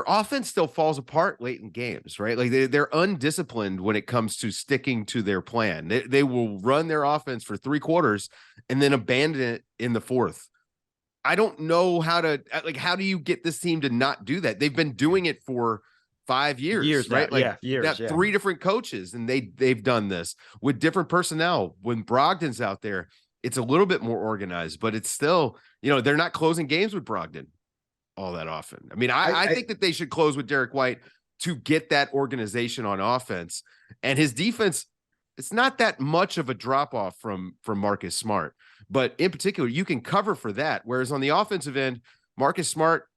their offense still falls apart late in games, right? Like they're undisciplined when it comes to sticking to their plan. They will run their offense for 3 quarters and then abandon it in the fourth. I don't know how do you get this team to not do that? They've been doing it for 5 years, right? Now. Yeah, years. Got 3 different coaches, and they've done this with different personnel. When Brogdon's out there, it's a little bit more organized, but it's still, they're not closing games with Brogdon all that often. I mean, I think that they should close with Derek White to get that organization on offense. And his defense, it's not that much of a drop off from Marcus Smart, but in particular, you can cover for that. Whereas on the offensive end, Marcus Smart,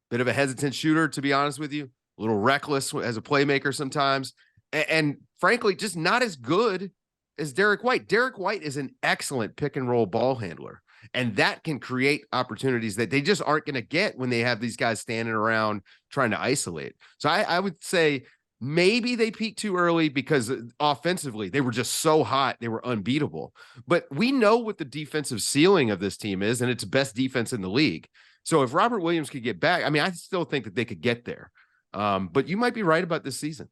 bit of a hesitant shooter, to be honest with you, a little reckless as a playmaker sometimes, and frankly, just not as good as Derek White. Derek White is an excellent pick and roll ball handler, and that can create opportunities that they just aren't going to get when they have these guys standing around trying to isolate. So I would say maybe they peaked too early because offensively they were just so hot. They were unbeatable, but we know what the defensive ceiling of this team is, and it's best defense in the league. So if Robert Williams could get back, I mean, I still think that they could get there. But you might be right about this season.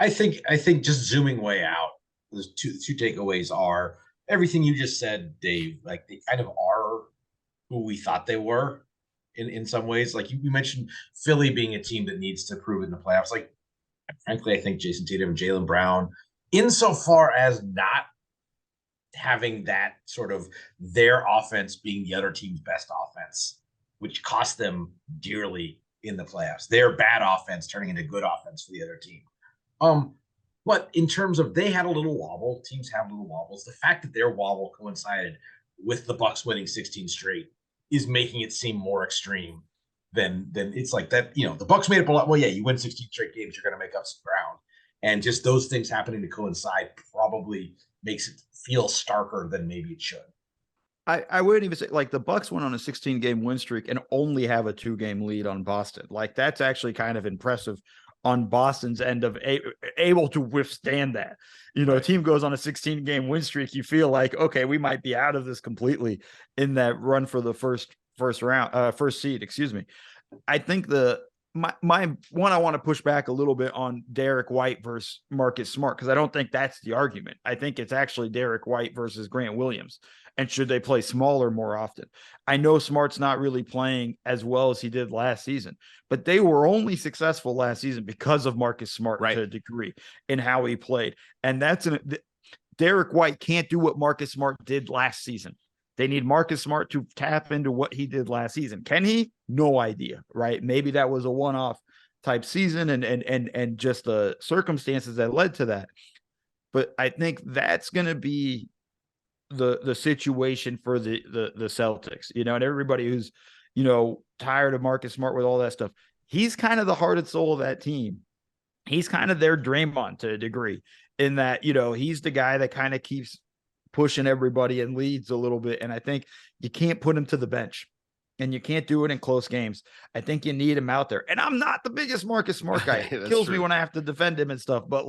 I think just zooming way out, the two takeaways are everything you just said, Dave. Like they kind of are who we thought they were in some ways. Like you mentioned Philly being a team that needs to prove in the playoffs. Like frankly, I think Jason Tatum and Jaylen Brown, insofar as not having that sort of their offense being the other team's best offense, which cost them dearly in the playoffs. Their bad offense turning into good offense for the other team. But in terms of they had a little wobble, teams have little wobbles. The fact that their wobble coincided with the Bucks winning 16 straight is making it seem more extreme than it's like that. The Bucks made up a lot. Well, yeah, you win 16 straight games, you're going to make up some ground, and just those things happening to coincide probably makes it feel starker than maybe it should. I wouldn't even say like the Bucks went on a 16-game win streak and only have a 2-game lead on Boston. Like that's actually kind of impressive on Boston's end of able to withstand that. A team goes on a 16-game win streak. You feel like, okay, we might be out of this completely in that run for the first seed. Excuse me. I think my one, I want to push back a little bit on Derek White versus Marcus Smart, because I don't think that's the argument. I think it's actually Derek White versus Grant Williams. And should they play smaller more often? I know Smart's not really playing as well as he did last season, but they were only successful last season because of Marcus Smart to a degree in how he played. And Derek White can't do what Marcus Smart did last season. They need Marcus Smart to tap into what he did last season. Can he? No idea, right? Maybe that was a one-off type season and just the circumstances that led to that. But I think that's going to be the situation for the Celtics, and everybody who's, tired of Marcus Smart with all that stuff. He's kind of the heart and soul of that team. He's kind of their Draymond to a degree in that, he's the guy that kind of keeps pushing everybody and leads a little bit. And I think you can't put him to the bench and you can't do it in close games. I think you need him out there. And I'm not the biggest Marcus Smart guy. It kills me when I have to defend him and stuff. But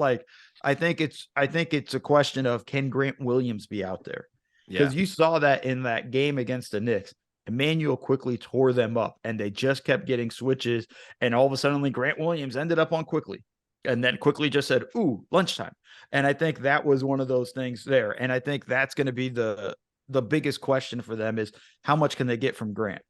I think it's a question of, can Grant Williams be out there? Because you saw that in that game against the Knicks. Emmanuel quickly tore them up and they just kept getting switches. And all of a sudden Grant Williams ended up on quickly. And then quickly just said, ooh, lunchtime. And I think that was one of those things there. And I think that's going to be the biggest question for them is how much can they get from Grant?